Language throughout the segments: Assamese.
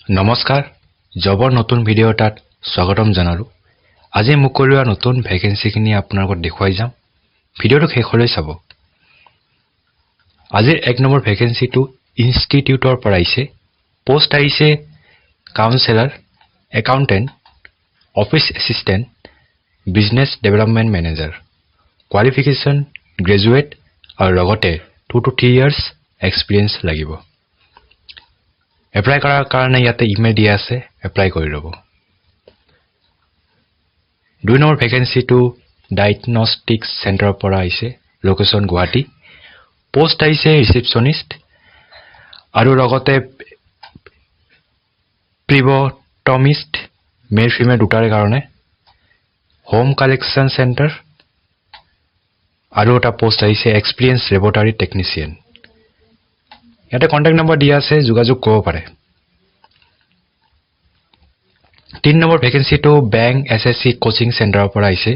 নমস্কাৰ জবৰ নতুন ভিডিঅ' এটাত স্বাগতম জনালো। আজি মোক কৰোৱা নতুন ভেকেন্সিখিনি আপোনাৰ আগত দেখুৱাই যাম। ভিডিঅ'টো শেষলৈ চাব। আজিৰ 1 নম্বৰ ভেকেন্সিটো ইনষ্টিটিউটৰ পৰা আহিছে। পোষ্ট আহিছে counsellor, accountant, office assistant, business development manager. Qualification graduate আৰু লগতে 2 to 3 years এক্সপিৰিয়েঞ্চ লাগিব। এপ্লাই কৰাৰ কাৰণে ইয়াতে ইমেইল দিয়া আছে, এপ্লাই কৰি ল'ব। 2 নম্বৰ ভেকেন্সিটো ডায়েগনষ্টিক্স চেণ্টাৰৰ পৰা আহিছে, লোকেশ্যন গুৱাহাটী। পোষ্ট আহিছে ৰিচিপশ্যনিষ্ট আৰু লগতে প্ৰিবটমিষ্ট, মেল ফিমেল দুটাৰে কাৰণে। হোম কালেকশ্যন চেণ্টাৰ আৰু এটা পোষ্ট আহিছে এক্সপিৰিয়েঞ্চ লেবৰেটৰী টেকনিচিয়ান। ইয়াতে কণ্টেক্ট নম্বৰ দিয়া আছে, যোগাযোগ কৰিব পাৰে। 3 নম্বৰ ভেকেন্সিটো বেংক SSC কোচিং চেণ্টাৰৰ পৰা আহিছে।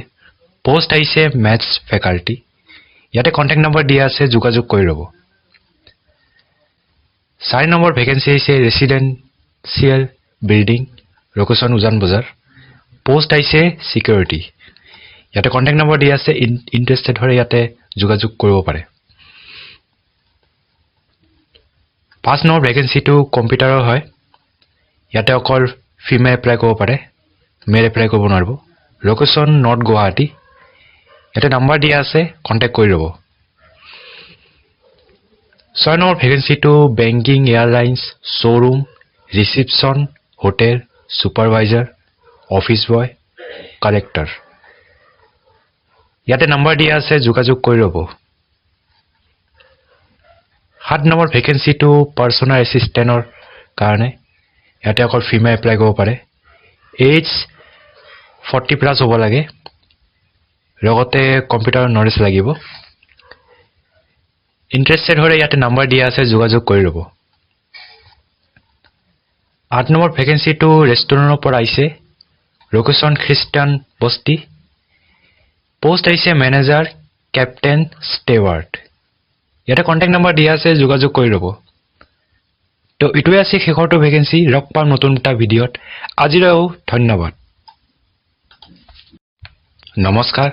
পোষ্ট আহিছে মেথছ ফেকাল্টি। ইয়াতে কণ্টেক্ট নম্বৰ দিয়া আছে, যোগাযোগ কৰি ল'ব। 4 নম্বৰ ভেকেন্সি আহিছে ৰেচিডেন্সিয়েল বিল্ডিং, লোকেশ্যন উজান বজাৰ। পোষ্ট আহিছে চিকিউৰিটি। ইয়াতে কণ্টেক্ট নম্বৰ দিয়া আছে, ইণ্টাৰেষ্টেড হ'লে ইয়াতে যোগাযোগ কৰিব পাৰে। 5 নম্বৰ ভেকেন্সিটো কম্পিউটাৰৰ হয়। ইয়াতে অকল ফিমেল এপ্লাই কৰিব পাৰে, মেল এপ্লাই কৰিব নোৱাৰিব। Location north Guwahati. ইয়াতে নাম্বাৰ দিয়া আছে, কণ্টেক্ট কৰি ল'ব। 6 নম্বৰ ভেকেন্সিটো banking, airlines, showroom, reception, hotel, supervisor, office boy, collector. ইয়াতে নাম্বাৰ দিয়া আছে, যোগাযোগ কৰি ল'ব। 7 নম্বৰ ভেকেন্সিটো পাৰ্চনেল এছিষ্টেণ্টৰ কাৰণে। ইয়াতে অকল ফিমেল এপ্লাই কৰিব পাৰে। এজ 40+ হ'ব লাগে, লগতে কম্পিউটাৰৰ নলেজ লাগিব। ইণ্টাৰেষ্টেড হ'লে ইয়াতে নাম্বাৰ দিয়া আছে, যোগাযোগ কৰি ল'ব। 8 নম্বৰ ভেকেন্সিটো ৰেষ্টুৰেণ্টৰ পৰা আহিছে, লোকেশ্যন খ্ৰীষ্টান বস্তি। পোষ্ট আহিছে মেনেজাৰ, কেপ্টেইন, ষ্টেৱাৰ্ড। ইয়াতে কণ্টেক্ট নম্বৰ দিয়া আছে, যোগাযোগ কৰি ল'ব। তো এইটোৱে আছে শেষৰটো ভেকেন্সি। লগ পাম নতুন এটা ভিডিঅ'ত। আজিলৈও ধন্যবাদ। নমস্কাৰ।